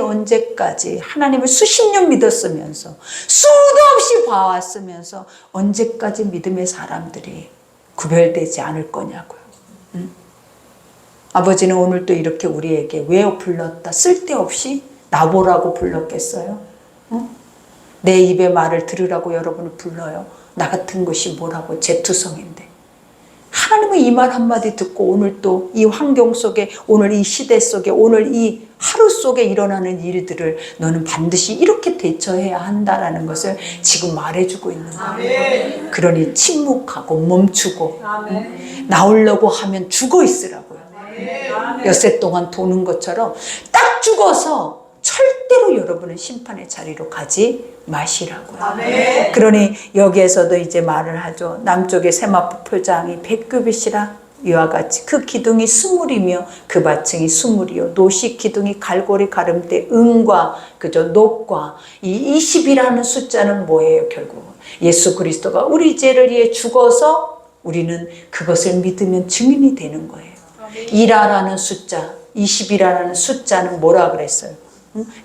S1: 하나님을 수십 년 믿었으면서 수도 없이 봐왔으면서 언제까지 믿음의 사람들이 구별되지 않을 거냐고요. 아버지는 오늘 또 이렇게 우리에게 왜 불렀다? 쓸데없이 나보라고 불렀겠어요? 내 입의 말을 들으라고 여러분을 불러요. 나 같은 것이 뭐라고? 재투성인데. 하나님의 이 말 한마디 듣고 오늘 또 이 환경 속에, 오늘 이 시대 속에, 오늘 이 하루 속에 일어나는 일들을 너는 반드시 이렇게 대처해야 한다라는 것을 지금 말해주고 있는 거예요. 그러니 침묵하고 멈추고 나오려고 하면 죽어 있으라고요. 엿새 동안 도는 것처럼 딱 죽어서 절대로 여러분은 심판의 자리로 가지 마시라고요. 그러니 여기에서도 이제 말을 하죠. 남쪽의 세마포 표장이 100규빗이라 이와 같이 그 기둥이 20이며 그 밭층이 20이요 노시 기둥이 갈고리 가름대 은과 그저 녹과 이 20이라는 숫자는 뭐예요? 결국 예수 그리스도가 우리 죄를 위해 죽어서 우리는 그것을 믿으면 증인이 되는 거예요. 일하라는 숫자 20이라는 숫자는 뭐라 그랬어요?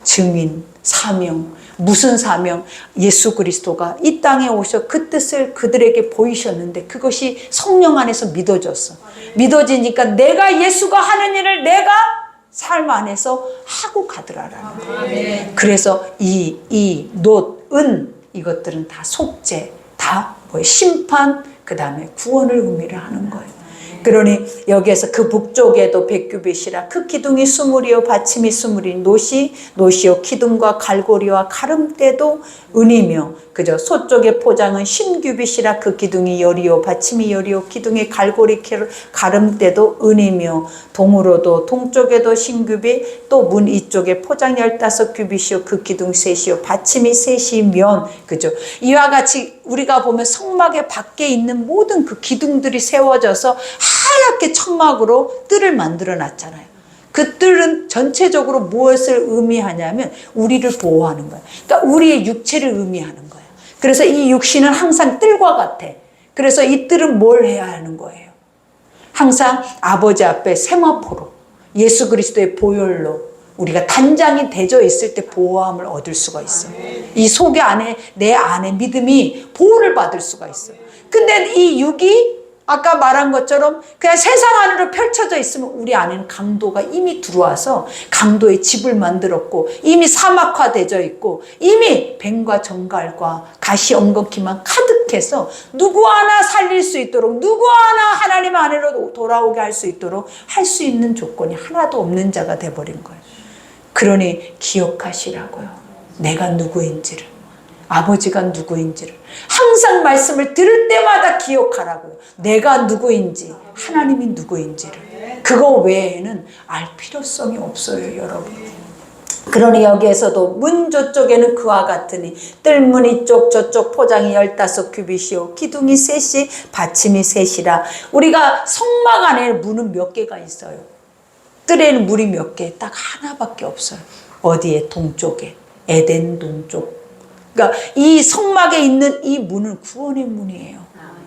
S1: 증인, 사명. 무슨 사명? 예수 그리스도가 이 땅에 오셔 그 뜻을 그들에게 보이셨는데 그것이 성령 안에서 믿어졌어. 믿어지니까 내가 예수가 하는 일을 내가 삶 안에서 하고 가더라라는 거예요. 그래서 놋, 은 이것들은 다 속죄, 다 심판, 그 다음에 구원을 의미를 하는 거예요. 그러니 여기에서 그 북쪽에도 100규빗이라 그 기둥이 20이요 받침이 20이 노시요 기둥과 갈고리와 가름대도 은이며 그저 서쪽의 포장은 10규빗이라 그 기둥이 열이요 받침이 열이요 기둥의 갈고리 가름대도 은이며 동으로도 동쪽에도 10규빗 또 문 이쪽에 포장 15규빗이요 그 기둥 셋이요 받침이 셋이면 그죠. 이와 같이 우리가 보면 성막의 밖에 있는 모든 그 기둥들이 세워져서 하얗게 천막으로 뜰을 만들어 놨잖아요. 그 뜰은 전체적으로 무엇을 의미하냐면 우리를 보호하는 거예요. 그러니까 우리의 육체를 의미하는 거예요. 그래서 이 육신은 항상 뜰과 같아. 그래서 이 뜰은 뭘 해야 하는 거예요? 항상 아버지 앞에 세마포로 예수 그리스도의 보혈로 우리가 단장이 되어 있을 때 보호함을 얻을 수가 있어요. 이 속에 안에 내 안에 믿음이 보호를 받을 수가 있어요. 근데 이 육이 아까 말한 것처럼 그냥 세상 안으로 펼쳐져 있으면 우리 안에는 강도가 이미 들어와서 강도의 집을 만들었고 이미 사막화되어 있고 이미 뱀과 정갈과 가시 엉겅퀴만 가득해서 누구 하나 살릴 수 있도록 누구 하나 하나님 안으로 돌아오게 할 수 있도록 할 수 있는 조건이 하나도 없는 자가 돼버린 거예요. 그러니 기억하시라고요. 내가 누구인지를. 아버지가 누구인지를 항상 말씀을 들을 때마다 기억하라고요. 내가 누구인지 하나님이 누구인지를 그거 외에는 알 필요성이 없어요 여러분. 그러니 여기에서도 문 저쪽에는 그와 같으니 뜰문 이쪽 저쪽 포장이 15규빗이요 기둥이 셋이 받침이 셋이라. 우리가 성막 안에 문은 몇 개가 있어요? 뜰에는 문이 몇 개? 딱 하나밖에 없어요. 어디에? 동쪽에 에덴 동쪽. 그러니까 이 성막에 있는 이 문은 구원의 문이에요.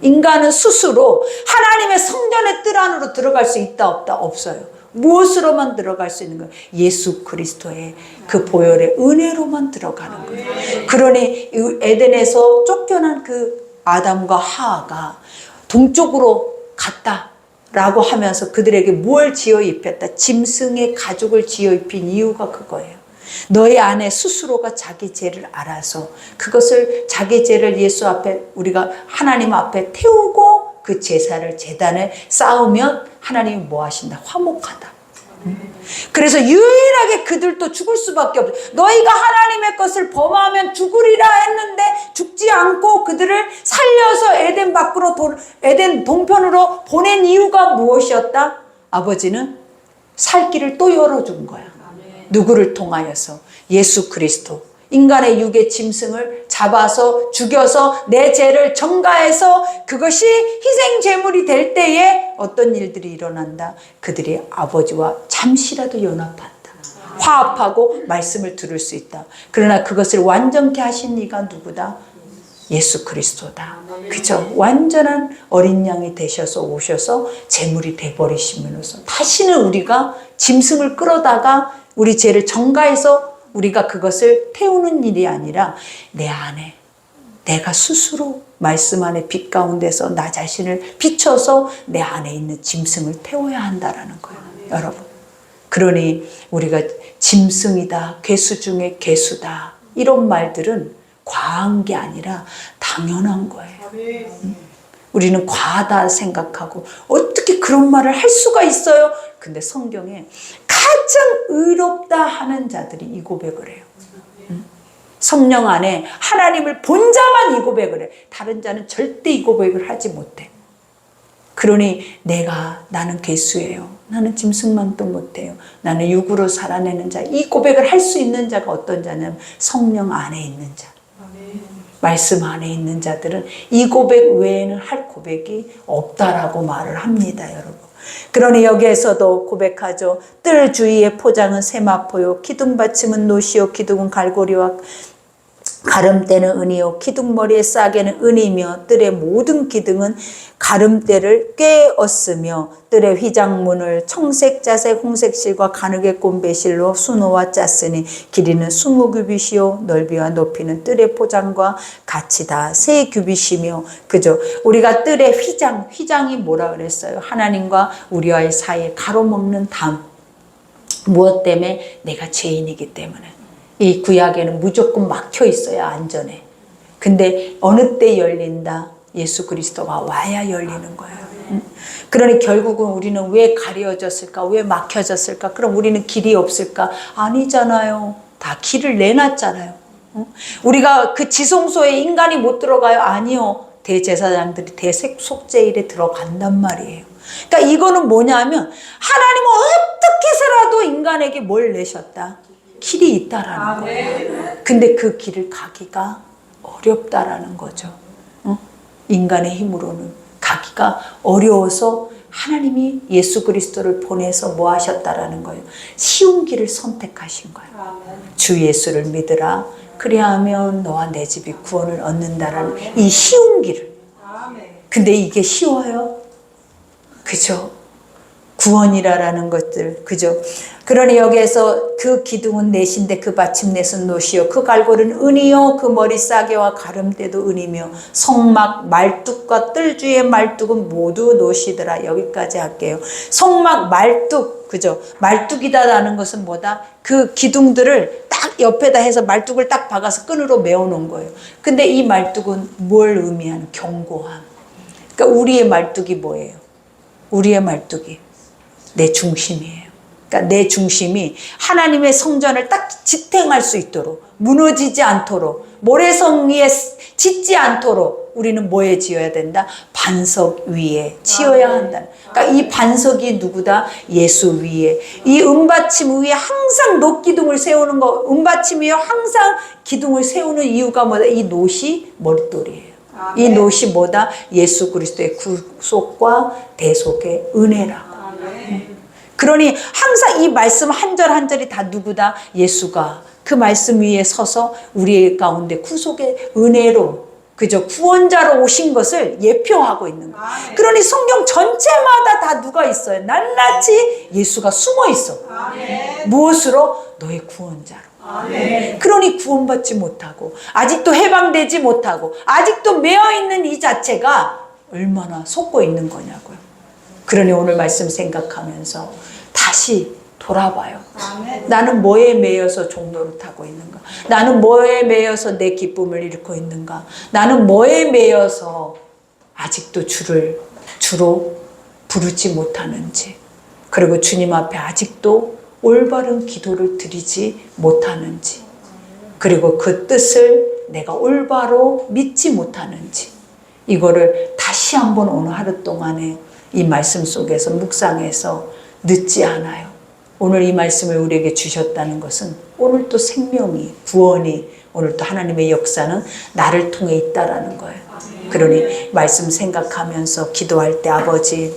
S1: 인간은 스스로 하나님의 성전의 뜰 안으로 들어갈 수 있다 없다? 없어요. 무엇으로만 들어갈 수 있는 거예요? 예수 그리스도의 그 보혈의 은혜로만 들어가는 거예요. 그러니 에덴에서 쫓겨난 그 아담과 하와가 동쪽으로 갔다라고 하면서 그들에게 뭘 지어 입혔다? 짐승의 가죽을 지어 입힌 이유가 그거예요. 너희 안에 스스로가 자기 죄를 알아서 그것을 자기 죄를 예수 앞에 우리가 하나님 앞에 태우고 그 제사를 제단을 쌓으면 하나님이 뭐 하신다? 화목하다. 그래서 유일하게 그들도 죽을 수밖에 없어요. 너희가 하나님의 것을 범하면 죽으리라 했는데 죽지 않고 그들을 살려서 에덴 밖으로 에덴 동편으로 보낸 이유가 무엇이었다? 아버지는 살 길을 또 열어준 거야. 누구를 통하여서? 예수 그리스도. 인간의 육의 짐승을 잡아서 죽여서 내 죄를 전가해서 그것이 희생 제물이 될 때에 어떤 일들이 일어난다? 그들이 아버지와 잠시라도 연합한다. 화합하고 말씀을 들을 수 있다. 그러나 그것을 완전케 하신 이가 누구다? 예수 그리스도다. 그죠? 완전한 어린 양이 되셔서 오셔서 제물이 돼버리시면서 다시는 우리가 짐승을 끌어다가 우리 죄를 전가해서 우리가 그것을 태우는 일이 아니라 내 안에 내가 스스로 말씀 안에 빛 가운데서 나 자신을 비춰서 내 안에 있는 짐승을 태워야 한다라는 거예요. 여러분. 그러니 우리가 짐승이다, 괴수 중에 괴수다 이런 말들은 과한 게 아니라 당연한 거예요. 우리는 과하다 생각하고 어떻게 그런 말을 할 수가 있어요? 근데 성경에 가장 의롭다 하는 자들이 이 고백을 해요. 성령 안에 하나님을 본 자만 이 고백을 해. 다른 자는 절대 이 고백을 하지 못해. 그러니 나는 괴수예요. 나는 짐승만도 못해요. 나는 육으로 살아내는 자. 이 고백을 할 수 있는 자가 어떤 자냐면 성령 안에 있는 자. 말씀 안에 있는 자들은 이 고백 외에는 할 고백이 없다라고 말을 합니다, 여러분. 그러니 여기에서도 고백하죠. 뜰 주위의 포장은 세마포요, 기둥 받침은 노시요, 기둥은 갈고리와 가름대는 은이요, 기둥머리의 싸개는 은이며, 뜰의 모든 기둥은 가름대를 꿰었으며, 뜰의 휘장문을 청색, 자색, 홍색 실과 가느개 꼼배실로 수놓아 짰으니, 길이는 20규빗이요, 넓이와 높이는 뜰의 포장과 같이 다 3규빗이며, 그죠? 우리가 뜰의 휘장이 뭐라 그랬어요? 하나님과 우리와의 사이에 가로막는 담. 무엇 때문에? 내가 죄인이기 때문에. 이 구약에는 무조건 막혀 있어야 안전해. 근데 어느 때 열린다? 예수 그리스도가 와야 열리는 거예요. 그러니 결국은 우리는 왜 가려졌을까? 왜 막혀졌을까? 그럼 우리는 길이 없을까? 아니잖아요. 다 길을 내놨잖아요. 우리가 그 지성소에 인간이 못 들어가요? 아니요. 대제사장들이 대속죄일에 들어간단 말이에요. 그러니까 이거는 뭐냐면 하나님은 어떻게 해서라도 인간에게 뭘 내셨다? 길이 있다라는 거예요. 근데 그 길을 가기가 어렵다라는 거죠. 인간의 힘으로는 가기가 어려워서 하나님이 예수 그리스도를 보내서 뭐 하셨다라는 거예요. 쉬운 길을 선택하신 거예요. 주 예수를 믿으라. 그리하면 너와 내 집이 구원을 얻는다라는 이 쉬운 길을. 근데 이게 쉬워요? 그죠? 구원이라는 것들, 그죠? 그러니 여기에서 그 기둥은 넷인데 그 받침넷은 노시요, 그 갈고리는 은이요, 그 머리 싸개와 가름대도 은이며, 성막, 말뚝과 뜰주의 말뚝은 모두 노시더라. 여기까지 할게요. 성막, 말뚝, 그죠? 말뚝이다라는 것은 뭐다? 그 기둥들을 딱 옆에다 해서 말뚝을 딱 박아서 끈으로 메어놓은 거예요. 근데 이 말뚝은 뭘 의미하는? 견고함. 그러니까 우리의 말뚝이 뭐예요? 우리의 말뚝이 내 중심이에요. 그러니까 내 중심이 하나님의 성전을 딱 지탱할 수 있도록, 무너지지 않도록, 모래성 위에 짓지 않도록 우리는 뭐에 지어야 된다? 반석 위에 지어야 한다. 그러니까 이 반석이 누구다? 예수 위에. 이 은받침 위에 항상 놋기둥을 세우는 거, 은받침 위에 항상 기둥을 세우는 이유가 뭐다? 이 놋이 머릿돌이에요. 이 놋이 뭐다? 예수 그리스도의 구속과 대속의 은혜라고. 그러니 항상 이 말씀 한 절 한 절이 다 누구다? 예수가 그 말씀 위에 서서 우리 가운데 구속의 은혜로, 그저 구원자로 오신 것을 예표하고 있는 거예요. 그러니 성경 전체마다 다 누가 있어요? 낱낱이 예수가 숨어 있어. 무엇으로? 너의 구원자로. 그러니 구원받지 못하고 아직도 해방되지 못하고 아직도 매어있는 이 자체가 얼마나 속고 있는 거냐고요. 그러니 오늘 말씀 생각하면서 다시 돌아봐요. 나는 뭐에 매여서 종로를 타고 있는가? 나는 뭐에 매여서 내 기쁨을 잃고 있는가? 나는 뭐에 매여서 아직도 주로 부르지 못하는지, 그리고 주님 앞에 아직도 올바른 기도를 드리지 못하는지, 그리고 그 뜻을 내가 올바로 믿지 못하는지, 이거를 다시 한번 오늘 하루 동안에 이 말씀 속에서 묵상해서 늦지 않아요. 오늘 이 말씀을 우리에게 주셨다는 것은 오늘 또 생명이, 구원이, 오늘 또 하나님의 역사는 나를 통해 있다라는 거예요. 그러니 말씀 생각하면서 기도할 때 아버지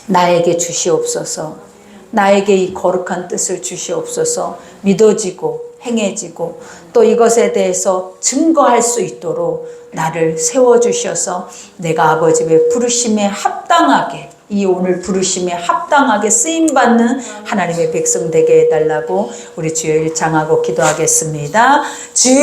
S1: 나에게 주시옵소서, 나에게 이 거룩한 뜻을 주시옵소서, 믿어지고 행해지고 또 이것에 대해서 증거할 수 있도록 나를 세워주셔서 내가 아버지의 부르심에 합당하게, 이 오늘 부르심에 합당하게 쓰임받는 하나님의 백성 되게 해달라고 우리 주여 일창하고 기도하겠습니다. 주여